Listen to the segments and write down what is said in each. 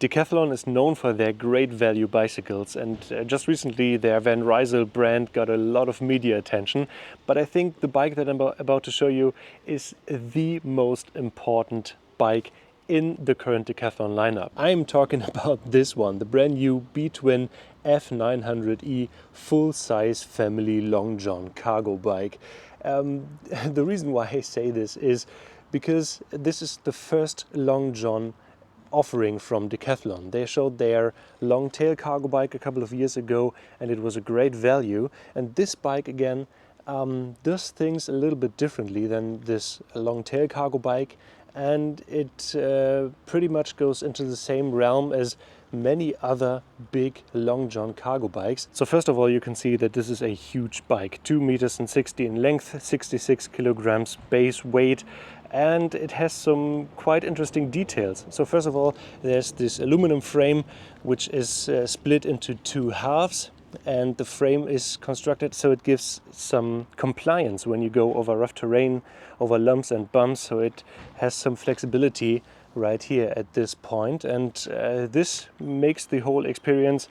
Decathlon is known for their great value bicycles, and just recently their Van Rysel brand got a lot of media attention. But I think the bike that I'm about to show you is the most important bike in the current Decathlon lineup. I'm talking about this one, the brand new B-Twin F900E full-size family long john cargo bike. The reason why I say this is because this is the first long john offering from Decathlon. They showed their long tail cargo bike a couple of years ago and it was a great value, and this bike again does things a little bit differently than this long tail cargo bike, and it pretty much goes into the same realm as many other big long john cargo bikes. So first of all, you can see that this is a huge bike, 2 meters and 60 in length, 66 kilograms base weight, and it has some quite interesting details. So first of all, there's this aluminum frame which is split into two halves, and the frame is constructed so it gives some compliance when you go over rough terrain, over lumps and bumps, so it has some flexibility right here at this point, and this makes the whole experience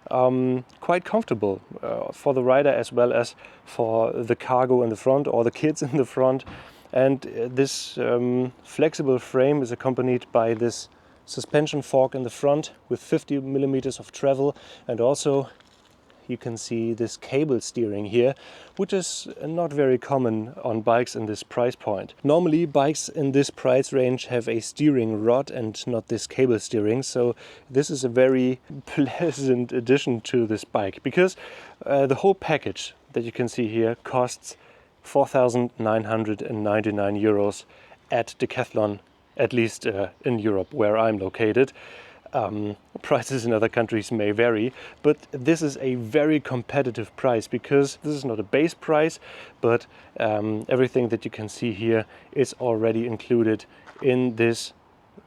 quite comfortable for the rider as well as for the cargo in the front or the kids in the front. And this flexible frame is accompanied by this suspension fork in the front with 50 millimeters of travel, and also you can see this cable steering here, which is not very common on bikes in this price point. Normally bikes in this price range have a steering rod and not this cable steering, so this is a very pleasant addition to this bike, because the whole package that you can see here costs 4,999 euros at Decathlon, at least in Europe where I'm located. Prices in other countries may vary, but this is a very competitive price because this is not a base price, but everything that you can see here is already included in this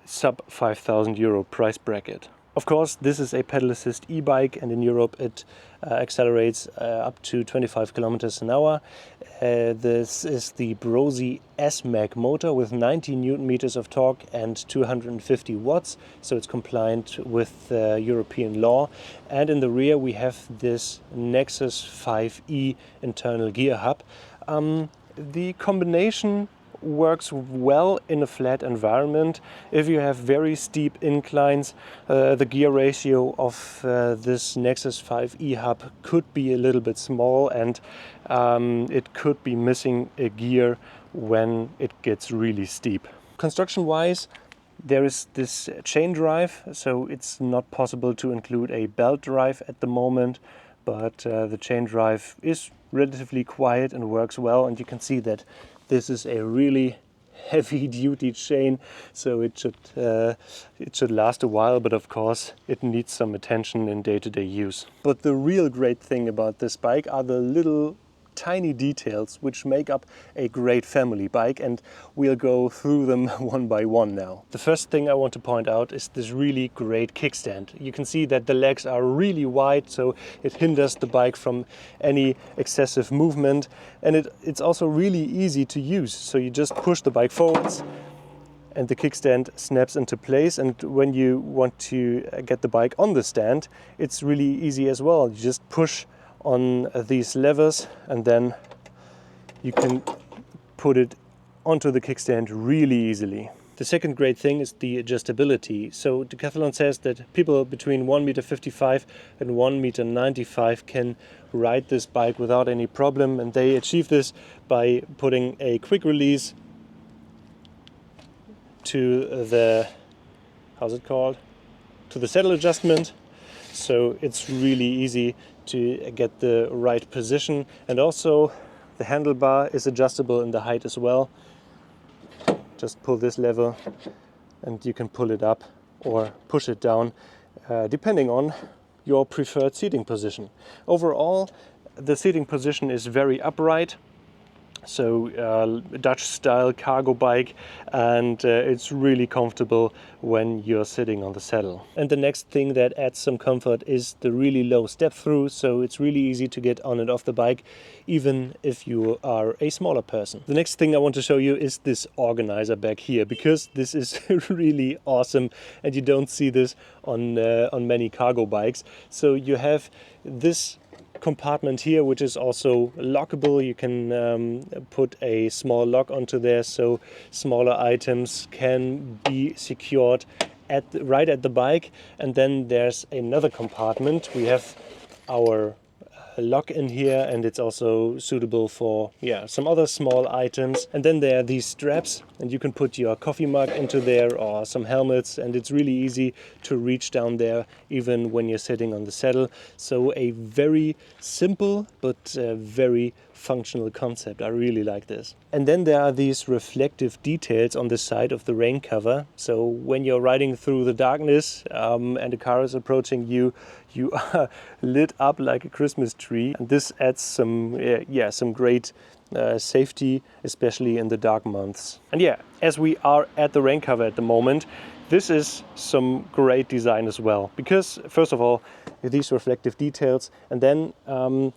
sub 5,000 euro price bracket. Of course, this is a pedal assist e-bike, and in Europe it accelerates up to 25 kilometers an hour. This is the Brose S-Mag motor with 90 Newton meters of torque and 250 watts, so it's compliant with European law. And in the rear we have this Nexus 5e internal gear hub. The combination works well in a flat environment. If you have very steep inclines, the gear ratio of this Nexus 5e hub could be a little bit small, and it could be missing a gear when it gets really steep. Construction wise, there is this chain drive, so it's not possible to include a belt drive at the moment, but the chain drive is relatively quiet and works well, and you can see that this is a really heavy duty chain, so it should last a while, but of course it needs some attention in day-to-day use. But the real great thing about this bike are the little tiny details which make up a great family bike, and we'll go through them one by one now. The first thing I want to point out is this really great kickstand. You can see that the legs are really wide, so it hinders the bike from any excessive movement, and it's also really easy to use. So you just push the bike forwards and the kickstand snaps into place, and when you want to get the bike on the stand, it's really easy as well. You just push on these levers and then you can put it onto the kickstand really easily. The second great thing is the adjustability. So Decathlon says that people between 1.55 m and 1.95 m can ride this bike without any problem, and they achieve this by putting a quick release to the, to the saddle adjustment. So it's really easy to get the right position, and also the handlebar is adjustable in the height as well. Just pull this lever and you can pull it up or push it down depending on your preferred seating position. Overall, the seating position is very upright, So Dutch style cargo bike, and it's really comfortable when you're sitting on the saddle. And the next thing that adds some comfort is the really low step through, so it's really easy to get on and off the bike even if you are a smaller person. The next thing I want to show you is this organizer back here, because this is really awesome and you don't see this on many cargo bikes. So you have this compartment here, which is also lockable. You can put a small lock onto there, so smaller items can be secured right at the bike. And then there's another compartment. We have our lock in here, and it's also suitable for some other small items. And then there are these straps, and you can put your coffee mug into there or some helmets, and it's really easy to reach down there even when you're sitting on the saddle. So a very simple but very functional concept. I really like this. And then there are these reflective details on the side of the rain cover. So when you're riding through the darkness and a car is approaching you, you are lit up like a Christmas tree. And this adds some great safety, especially in the dark months. And as we are at the rain cover at the moment, this is some great design as well. Because first of all, these reflective details, and then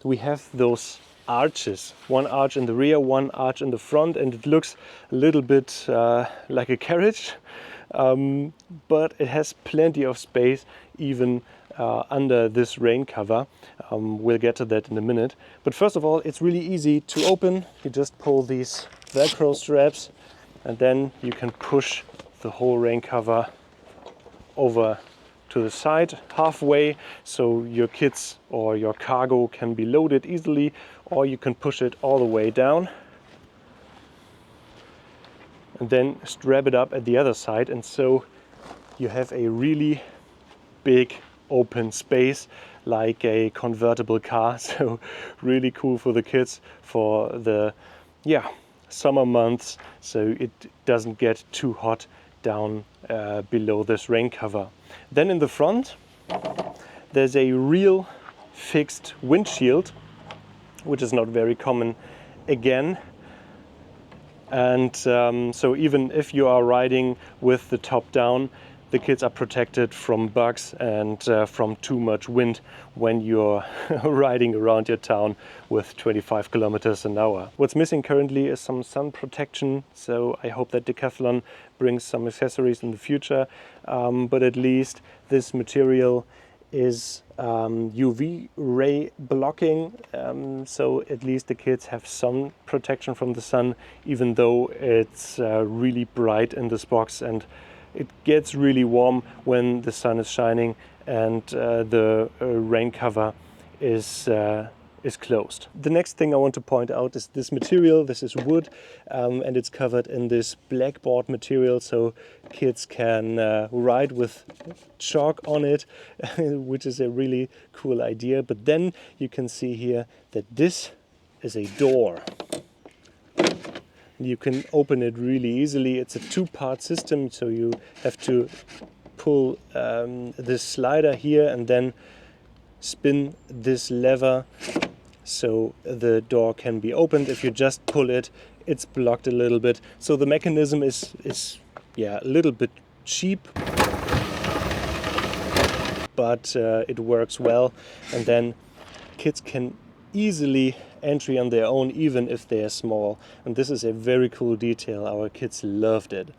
we have those arches, one arch in the rear, one arch in the front, and it looks a little bit like a carriage, but it has plenty of space even under this rain cover. We'll get to that in a minute. But first of all, it's really easy to open. You just pull these Velcro straps, and then you can push the whole rain cover over to the side halfway, so your kids or your cargo can be loaded easily, or you can push it all the way down and then strap it up at the other side, and so you have a really big open space like a convertible car. So really cool for the kids for the summer months, so it doesn't get too hot down below this rain cover. Then in the front there's a real fixed windshield, which is not very common again. And so even if you are riding with the top down, the kids are protected from bugs and from too much wind when you're riding around your town with 25 kilometers an hour. What's missing currently is some sun protection, so I hope that Decathlon brings some accessories in the future, but at least this material is UV ray blocking, so at least the kids have some protection from the sun, even though it's really bright in this box and it gets really warm when the sun is shining and the rain cover is closed. The next thing I want to point out is this material. This is wood, and it's covered in this blackboard material, so kids can ride with chalk on it, which is a really cool idea. But then you can see here that this is a door. You can open it really easily. It's a two-part system, so you have to pull this slider here and then spin this lever so the door can be opened. If you just pull it, it's blocked a little bit. So the mechanism is a little bit cheap, but it works well. And then kids can easily entry on their own, even if they are small. And this is a very cool detail. Our kids loved it.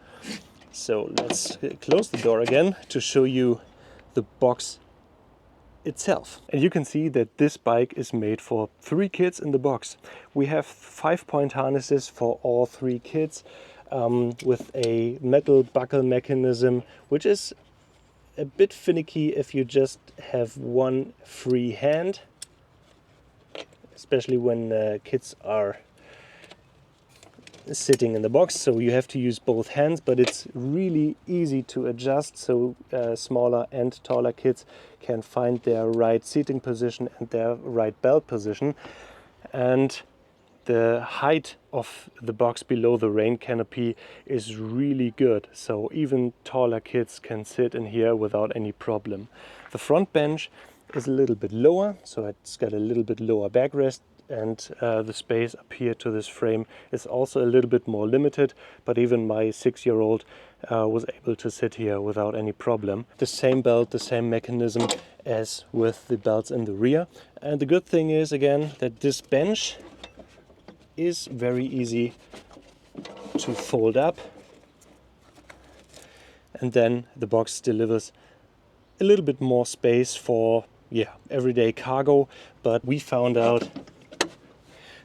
So let's close the door again to show you the box itself. And you can see that this bike is made for 3 kids in the box. We have 5-point harnesses for all 3 kids with a metal buckle mechanism, which is a bit finicky if you just have one free hand, especially when kids are sitting in the box, so you have to use both hands, but it's really easy to adjust, so smaller and taller kids can find their right seating position and their right belt position. And the height of the box below the rain canopy is really good, so even taller kids can sit in here without any problem. The front bench is a little bit lower, so it's got a little bit lower backrest, and the space up here to this frame is also a little bit more limited, but even my 6-year-old was able to sit here without any problem. The same belt, the same mechanism as with the belts in the rear. And the good thing is, again, that this bench is very easy to fold up, and then the box delivers a little bit more space for everyday cargo. But we found out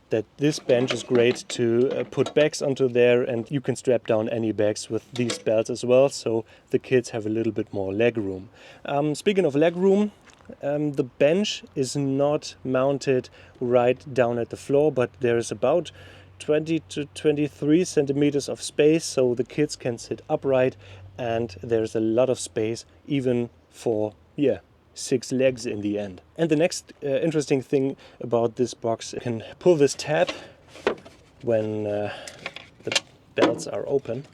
that this bench is great to put bags onto there, and you can strap down any bags with these belts as well, so the kids have a little bit more leg room. Speaking of leg room, the bench is not mounted right down at the floor, but there is about 20 to 23 centimeters of space, so the kids can sit upright, and there's a lot of space even for 6 legs in the end. And the next interesting thing about this box, you can pull this tab when the belts are open,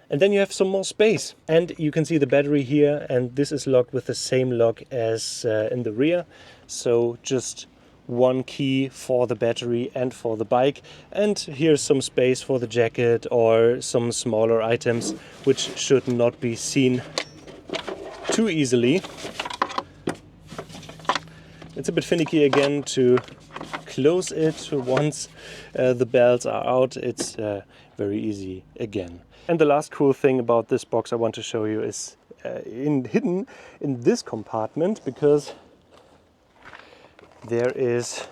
and then you have some more space. And you can see the battery here, and this is locked with the same lock as in the rear, so just one key for the battery and for the bike. And here's some space for the jacket or some smaller items which should not be seen too easily. It's a bit finicky again to close it once the belts are out. It's very easy again. And the last cool thing about this box I want to show you is hidden in this compartment, because there is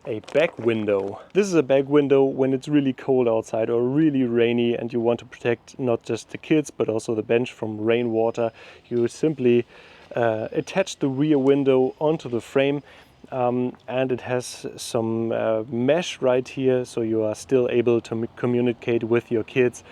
a back window. This is a back window when it's really cold outside or really rainy and you want to protect not just the kids but also the bench from rainwater. You simply attach the rear window onto the frame, and it has some mesh right here, so you are still able to communicate with your kids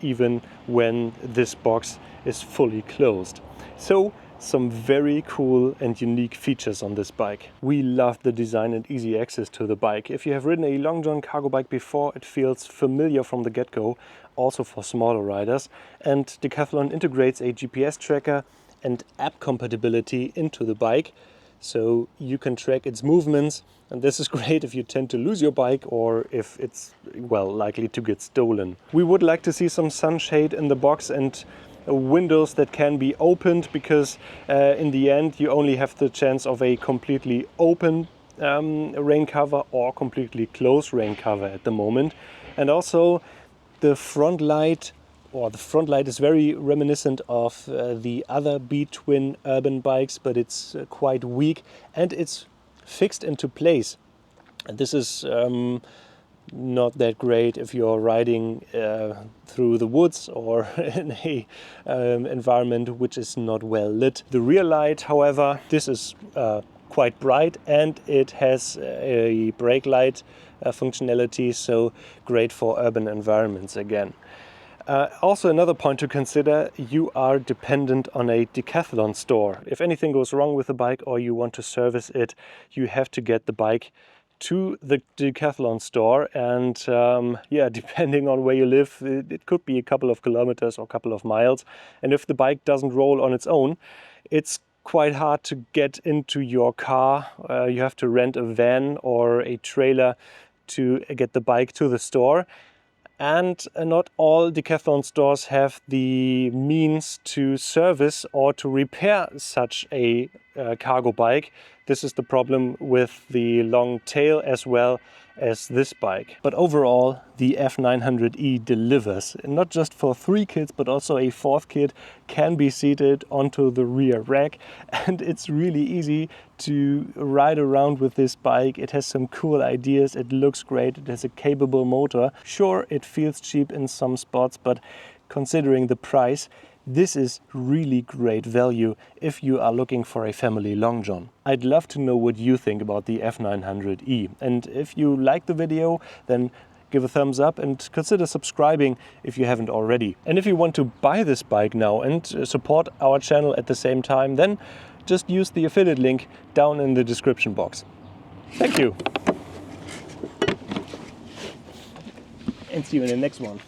even when this box is fully closed. So some very cool and unique features on this bike. We love the design and easy access to the bike. If you have ridden a long john cargo bike before, it feels familiar from the get-go, also for smaller riders. And Decathlon integrates a GPS tracker and app compatibility into the bike, so you can track its movements. And this is great if you tend to lose your bike or if it's, well, likely to get stolen. We would like to see some sunshade in the box and windows that can be opened, because in the end you only have the chance of a completely open rain cover or completely closed rain cover at the moment. And also the front light is very reminiscent of the other B-twin urban bikes, but it's quite weak and it's fixed into place. And this is not that great if you're riding through the woods or in a environment which is not well lit. The rear light, however, this is quite bright, and it has a brake light functionality, so great for urban environments again. Also, another point to consider, you are dependent on a Decathlon store. If anything goes wrong with the bike or you want to service it, you have to get the bike to the Decathlon store, and depending on where you live, it could be a couple of kilometers or a couple of miles. And if the bike doesn't roll on its own, it's quite hard to get into your car. You have to rent a van or a trailer to get the bike to the store. And not all Decathlon stores have the means to service or to repair such a cargo bike. This is the problem with the long tail as well as this bike. But overall, the F900E delivers. Not just for 3 kids, but also a 4th kid can be seated onto the rear rack. And it's really easy to ride around with this bike. It has some cool ideas. It looks great. It has a capable motor. Sure, it feels cheap in some spots, but considering the price, this is really great value if you are looking for a family long john. I'd love to know what you think about the F900E. And if you like the video, then give a thumbs up and consider subscribing if you haven't already. And if you want to buy this bike now and support our channel at the same time, then just use the affiliate link down in the description box. Thank you. And see you in the next one.